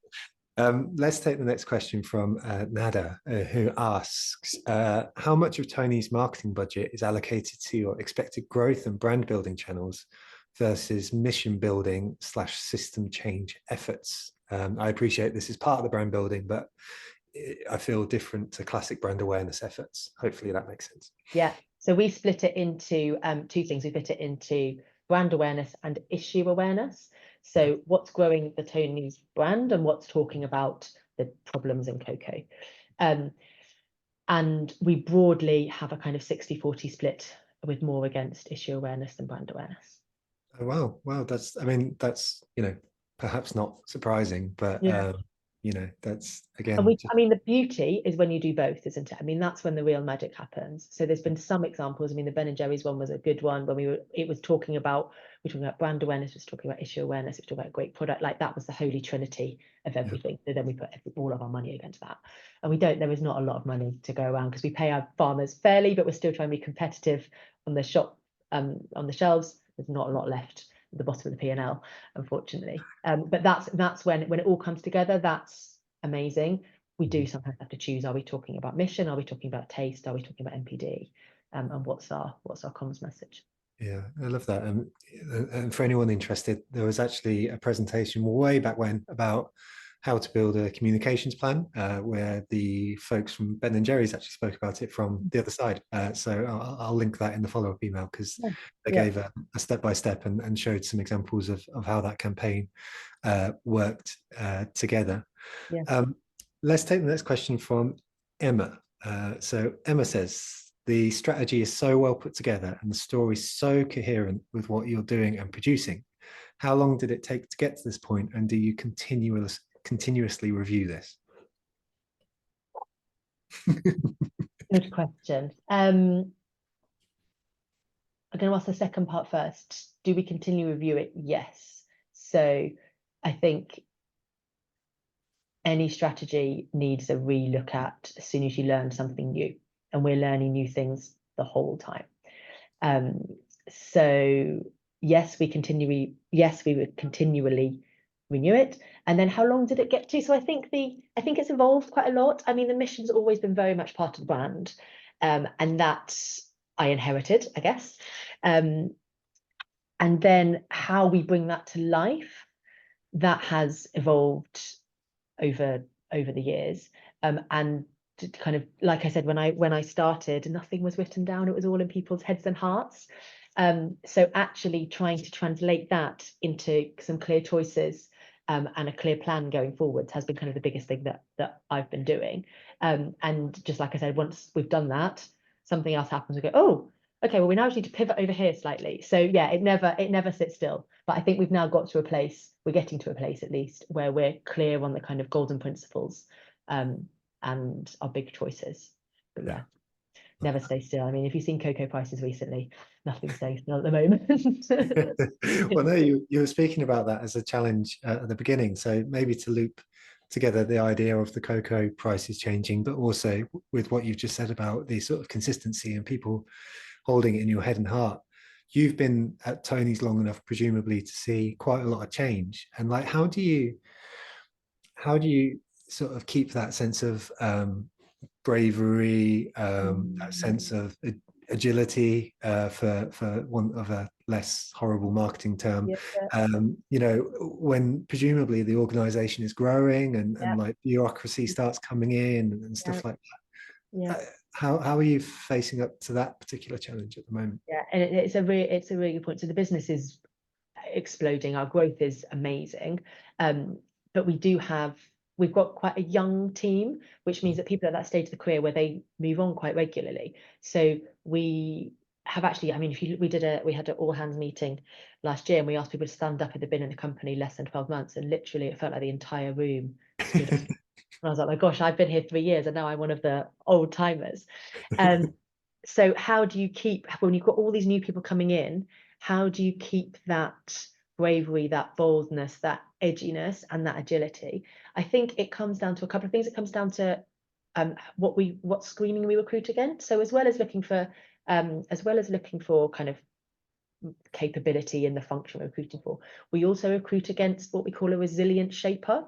Let's take the next question from Nada, who asks, how much of Tony's marketing budget is allocated to your expected growth and brand building channels versus mission building / system change efforts? I appreciate this is part of the brand building, but I feel different to classic brand awareness efforts. Hopefully that makes sense. Yeah. So we split it into two things. We split it into brand awareness and issue awareness. So what's growing the Tony's brand and what's talking about the problems in cocoa. And we broadly have a kind of 60-40 split, with more against issue awareness than brand awareness. Oh, wow. That's perhaps not surprising, but Yeah. that's And again I mean, the beauty is when you do both, isn't it? I mean, that's when the real magic happens. So there's been some examples. I mean, the Ben and Jerry's one was a good one when it was talking about, we're talking about brand awareness, we're talking about issue awareness, we're talking about a great product. Like that was the holy trinity of everything. So then we put all of our money against that. And there is not a lot of money to go around because we pay our farmers fairly, but we're still trying to be competitive on the on the shelves. There's not a lot left at the bottom of the P&L, unfortunately. But that's when it all comes together. That's amazing. We do sometimes have to choose, are we talking about mission, are we talking about taste, are we talking about NPD, and what's our comms message? Yeah, I love that. And for anyone interested, there was actually a presentation way back when about how to build a communications plan, where the folks from Ben and Jerry's actually spoke about it from the other side. So I'll link that in the follow-up email, because they gave a step-by-step and showed some examples of how that campaign worked together. Yeah. Let's take the next question from Emma. So Emma says, the strategy is so well put together and the story so coherent with what you're doing and producing. How long did it take to get to this point, and do you continuously review this? Good question. I'm going to ask the second part first. Do we continue to review it? Yes. So I think any strategy needs a relook at as soon as you learn something new, and we're learning new things the whole time. So yes, we would continually renew it. And then how long did it get to? So I think it's evolved quite a lot. I mean, the mission's always been very much part of the brand, and that I inherited, I guess. And then how we bring that to life, that has evolved over the years. And kind of, like I said, when I started, nothing was written down. It was all in people's heads and hearts. So actually trying to translate that into some clear choices, and a clear plan going forwards has been kind of the biggest thing that I've been doing. And just like I said, once we've done that, something else happens. We go, oh, okay, well, we now need to pivot over here slightly. So yeah, it never sits still. But I think we've now got to a place, we're getting to a place at least, where we're clear on the kind of golden principles, and our big choices. But yeah, never stay still. I mean, if you've seen cocoa prices recently, nothing stays still at the moment. Well, no, you were speaking about that as a challenge at the beginning. So maybe to loop together the idea of the cocoa prices changing, but also with what you've just said about the sort of consistency and people holding it in your head and heart. You've been at Tony's long enough, presumably, to see quite a lot of change. And like, how do you sort of keep that sense of bravery, that sense of agility, for want of a less horrible marketing term, Yeah, you know, when presumably the organization is growing and yeah, like bureaucracy starts coming in and yeah, stuff like yeah. that. How are you facing up to that particular challenge at the moment? Yeah, and it's a really good point. So the business is exploding. Our growth is amazing, but we've got quite a young team, which means that people at that stage of the career where they move on quite regularly. So we have actually, I mean, we had an all hands meeting last year, and we asked people to stand up if they'd been in the company less than 12 months, and literally it felt like the entire room stood up. And I was like, my gosh, I've been here 3 years and now I'm one of the old timers. So how do you keep, when you've got all these new people coming in, how do you keep that bravery, that boldness, that edginess, and that agility? I think it comes down to a couple of things. It comes down to what screening we recruit against. So as well as looking for kind of capability in the function we're recruiting for, we also recruit against what we call a resilient shaper.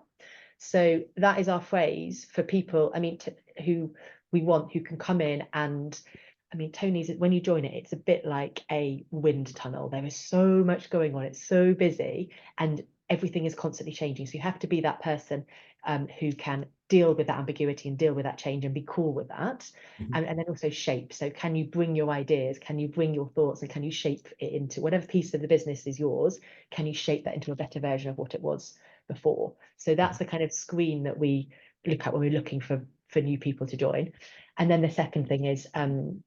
So that is our phrase for people, I mean, who we want, who can come in and, I mean, Tony's, when you join it, it's a bit like a wind tunnel. There is so much going on. It's so busy and everything is constantly changing. So you have to be that person who can deal with that ambiguity and deal with that change and be cool with that. And then also shape. So can you bring your ideas? Can you bring your thoughts? And can you shape it into whatever piece of the business is yours? Can you shape that into a better version of what it was before? So that's the kind of screen that we look at when we're looking for new people to join. And then the second thing is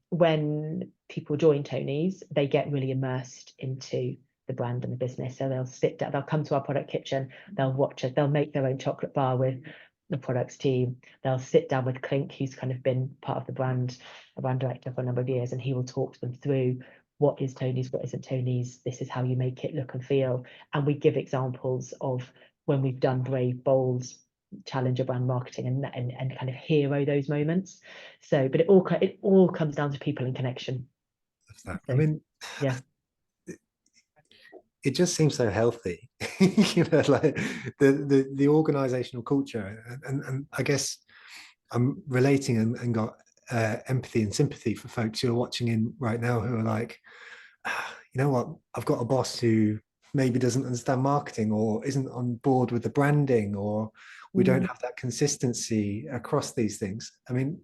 when people join Tony's, they get really immersed into the brand and the business. So they'll sit down, they'll come to our product kitchen, they'll watch it, they'll make their own chocolate bar with the products team. They'll sit down with Clink, who's kind of been part of the brand, a brand director for a number of years, and he will talk to them through what is Tony's, what isn't Tony's, this is how you make it look and feel. And we give examples of when we've done brave, bold, challenger brand marketing and kind of hero those moments. So, but it all comes down to people and connection. I So, mean, yeah. it just seems so healthy, you know, like the organizational culture, and I guess I'm relating and got empathy and sympathy for folks who are watching in right now who are like, you know what, I've got a boss who maybe doesn't understand marketing or isn't on board with the branding, or we don't have that consistency across these things. I mean,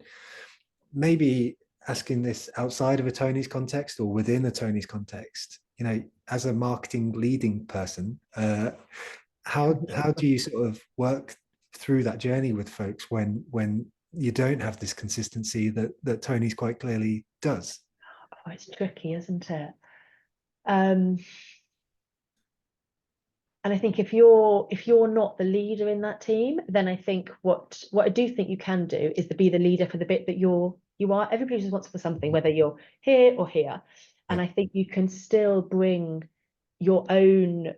maybe asking this outside of a Tony's context or within a Tony's context, you know, as a marketing leading person, how do you sort of work through that journey with folks when you don't have this consistency that Tony's quite clearly does? Oh, it's tricky, isn't it? And I think if you're not the leader in that team, then I think what I do think you can do is to be the leader for the bit that you are. Everybody's responsible for something, whether you're here or here. And Yeah. I think you can still bring your own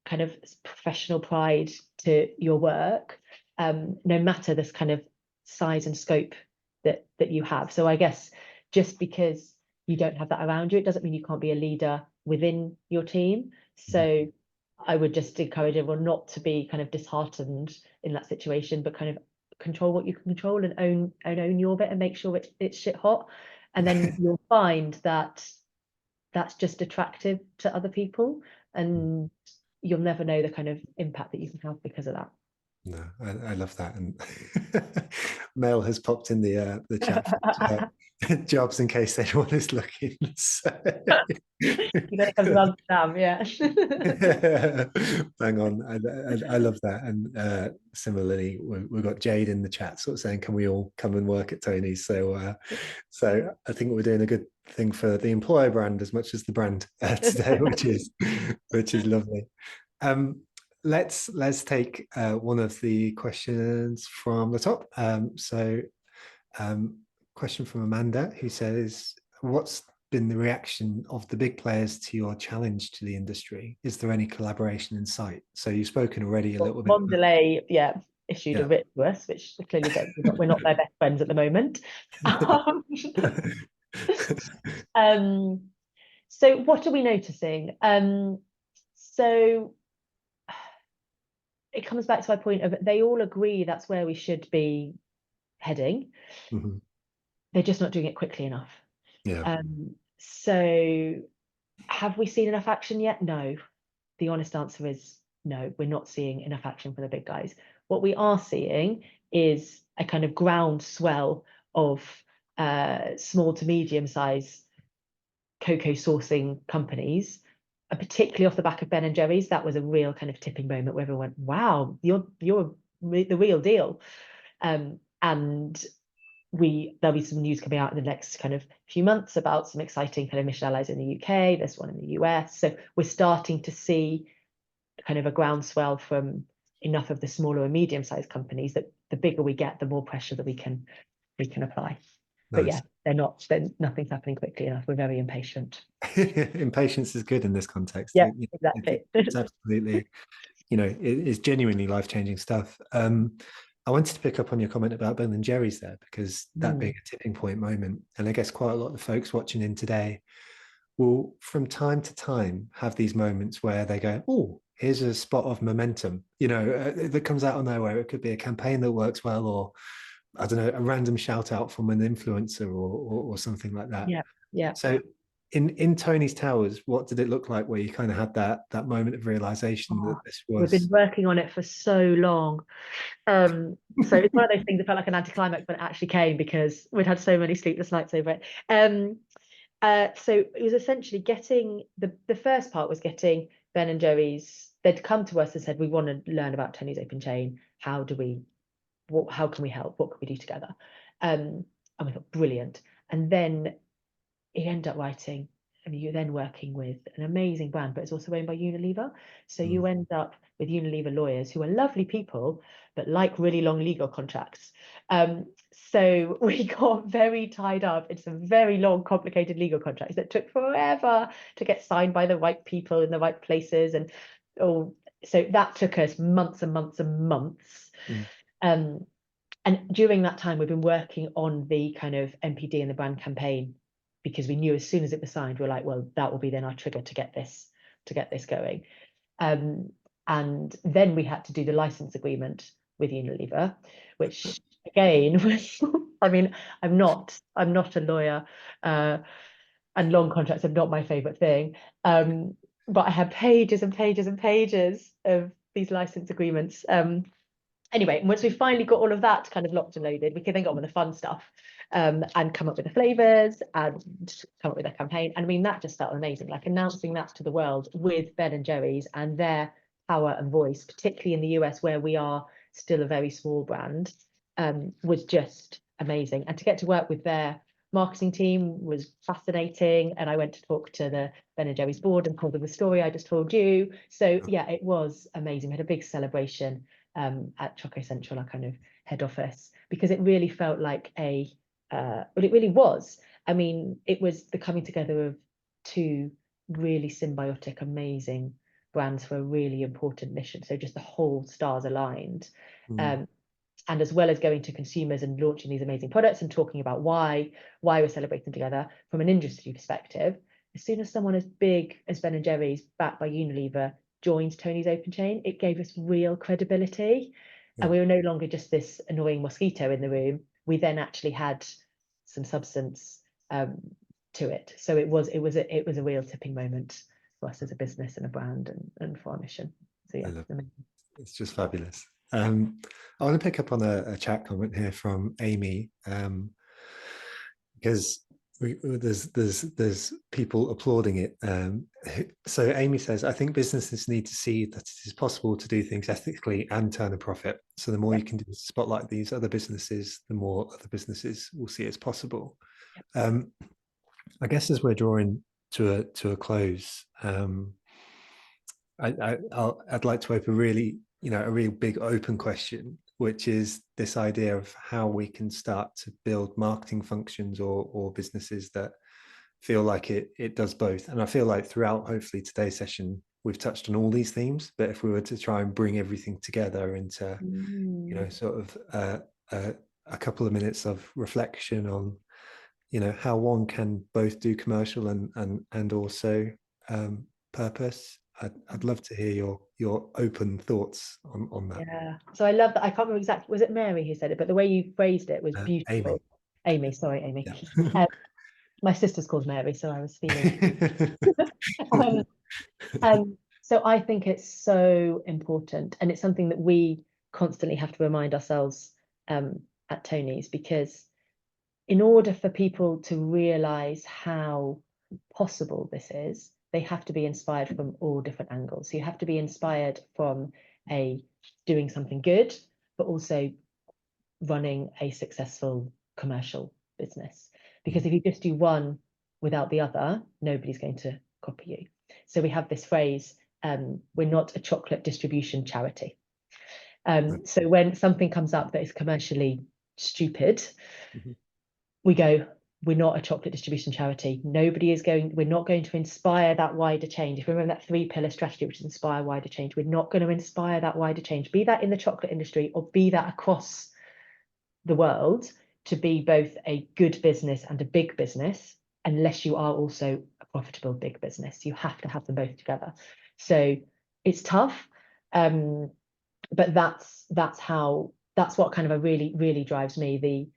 kind of professional pride to your work, no matter this kind of size and scope that you have. So I guess just because you don't have that around you, it doesn't mean you can't be a leader within your team. So I would just encourage everyone not to be kind of disheartened in that situation, but kind of control what you can control and own your bit and make sure it's shit hot. And then you'll find that that's just attractive to other people, and you'll never know the kind of impact that you can have because of that. No, I love that. And Mel has popped in the chat for jobs in case anyone is looking. So. You know, it comes around Sam, yeah. Bang on. I love that. And similarly, we've got Jade in the chat sort of saying, can we all come and work at Tony's? So I think we're doing a good thing for the employer brand as much as the brand today, which is lovely. Let's take one of the questions from the top. Question from Amanda, who says, what's been the reaction of the big players to your challenge to the industry? Is there any collaboration in sight? So you've spoken already a little bit. Mondelez, issued a writ to us, which clearly we're not their best friends at the moment. So what are we noticing? So it comes back to my point of they all agree that's where we should be heading. Mm-hmm. They're just not doing it quickly enough. Yeah. So have we seen enough action yet? No. The honest answer is no, we're not seeing enough action for the big guys. What we are seeing is a kind of groundswell of small to medium size cocoa sourcing companies, particularly off the back of Ben and Jerry's. That was a real kind of tipping moment where everyone went, wow, you're the real deal. And there'll be some news coming out in the next kind of few months about some exciting kind of mission allies in the UK. There's one in the US. So we're starting to see kind of a groundswell from enough of the smaller and medium-sized companies that the bigger we get, the more pressure that we can apply. Nice. But yeah, nothing's happening quickly enough. We're very impatient. Impatience is good in this context. Yeah, exactly. It's absolutely, it is genuinely life-changing stuff. I wanted to pick up on your comment about Ben and Jerry's there, because that being a tipping point moment, and I guess quite a lot of folks watching in today will from time to time have these moments where they go, oh, here's a spot of momentum, that comes out of nowhere. It could be a campaign that works well, or I don't know, a random shout out from an influencer or something like that. Yeah. So in Tony's Towers, what did it look like where you kind of had that moment of realization that this was? We've been working on it for so long. So it's one of those things that felt like an anticlimax when it actually came, because we'd had so many sleepless nights over it. So it was essentially getting the first part was getting Ben and Jerry's. They'd come to us and said, we want to learn about Tony's Open Chain. How can we help? What can we do together? And we thought, brilliant. And then he ended up writing, you're then working with an amazing brand, but it's also owned by Unilever. So you end up with Unilever lawyers who are lovely people, but like really long legal contracts. So we got very tied up in some very long, complicated legal contracts that took forever to get signed by the right people in the right places. And so that took us months and months and months. And during that time, we've been working on the kind of MPD and the brand campaign, because we knew as soon as it was signed, we're like, well, that will be then our trigger to get this going. And then we had to do the license agreement with Unilever, which again was, I mean, I'm not a lawyer, and long contracts are not my favorite thing. But I had pages and pages and pages of these license agreements. Anyway, once we finally got all of that kind of locked and loaded, we could then go on with the fun stuff, and come up with the flavors and come up with a campaign. And I mean, that just felt amazing, like announcing that to the world with Ben and Jerry's and their power and voice, particularly in the US, where we are still a very small brand, was just amazing. And to get to work with their marketing team was fascinating. And I went to talk to the Ben and Jerry's board and told them the story I just told you. So yeah, it was amazing. We had a big celebration at Choco Central, our kind of head office, because it really felt like well, it really was. I mean, it was the coming together of two really symbiotic, amazing brands for a really important mission. So just the whole stars aligned. And as well as going to consumers and launching these amazing products and talking about why we're celebrating together from an industry perspective, as soon as someone as big as Ben and Jerry's, backed by Unilever, joined Tony's Open Chain, it gave us real credibility. And we were no longer just this annoying mosquito in the room. We then actually had some substance to it. So it was a real tipping moment for us as a business and a brand and for our mission. So yeah, it's just fabulous. I want to pick up on a chat comment here from Amy, because there's people applauding it. So Amy says, I think businesses need to see that it is possible to do things ethically and turn a profit. So the more you can do to spotlight these other businesses, the more other businesses will see it's possible. I guess as we're drawing to a close, I'd like to open a real big open question, which is this idea of how we can start to build marketing functions or businesses that feel like it does both. And I feel like throughout, hopefully, today's session, we've touched on all these themes. But if we were to try and bring everything together into, sort of a couple of minutes of reflection on, how one can both do commercial and also purpose. I'd love to hear your open thoughts on that. Yeah. So I love that. I can't remember exactly, was it Mary who said it? But the way you phrased it was beautiful. Amy, sorry, Amy. Yeah. My sister's called Mary, so I was feeling. So I think it's so important, and it's something that we constantly have to remind ourselves at Tony's, because in order for people to realize how possible this is, they have to be inspired from all different angles. So you have to be inspired from doing something good, but also running a successful commercial business. Because if you just do one without the other, nobody's going to copy you. So we have this phrase, we're not a chocolate distribution charity. So when something comes up that is commercially stupid, we go, we're not a chocolate distribution charity. We're not going to inspire that wider change. If you remember that 3-pillar strategy, which is inspire wider change, we're not going to inspire that wider change, be that in the chocolate industry or be that across the world, to be both a good business and a big business, unless you are also a profitable big business. You have to have them both together. So it's tough, but that's what kind of really, really drives me, the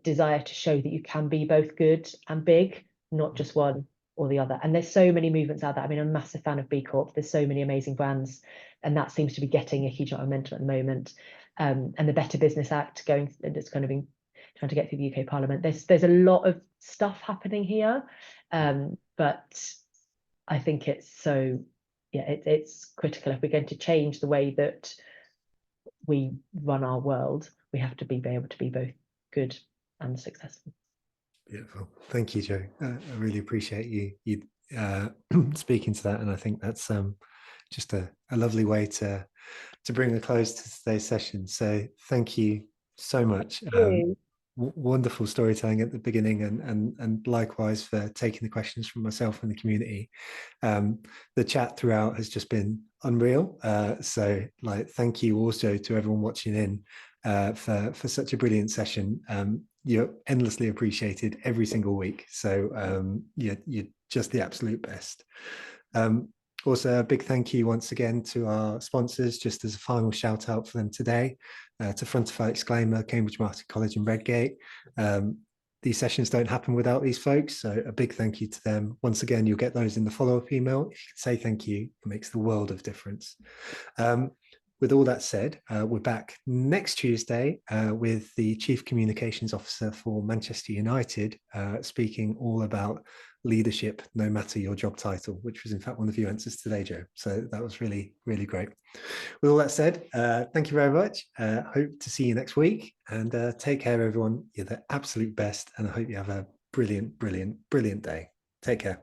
desire to show that you can be both good and big, not just one or the other. And there's so many movements out there. I mean, I'm a massive fan of B Corp. There's so many amazing brands, and that seems to be getting a huge amount of momentum at the moment. And the Better Business Act it's kind of been trying to get through the UK Parliament. There's a lot of stuff happening here, but I think it's it's critical. If we're going to change the way that we run our world, we have to be able to be both good and successful. Beautiful. Thank you, Jo. I really appreciate you speaking to that, and I think that's just a lovely way to bring a close to today's session. So thank you so much. Wonderful storytelling at the beginning, and likewise for taking the questions from myself and the community. The chat throughout has just been unreal. So thank you also to everyone watching in for such a brilliant session. You're endlessly appreciated every single week. So you're just the absolute best. Also, a big thank you once again to our sponsors, just as a final shout out for them today, to Frontify Exclaimer, Cambridge Marketing College and Redgate. These sessions don't happen without these folks, so a big thank you to them. Once again, you'll get those in the follow-up email. If you can say thank you, it makes the world of difference. With all that said, we're back next Tuesday with the Chief Communications Officer for Manchester United, speaking all about leadership, no matter your job title, which was in fact one of your answers today, Jo. So that was really, really great. With all that said, thank you very much. Hope to see you next week, and take care, everyone. You're the absolute best, and I hope you have a brilliant, brilliant, brilliant day. Take care.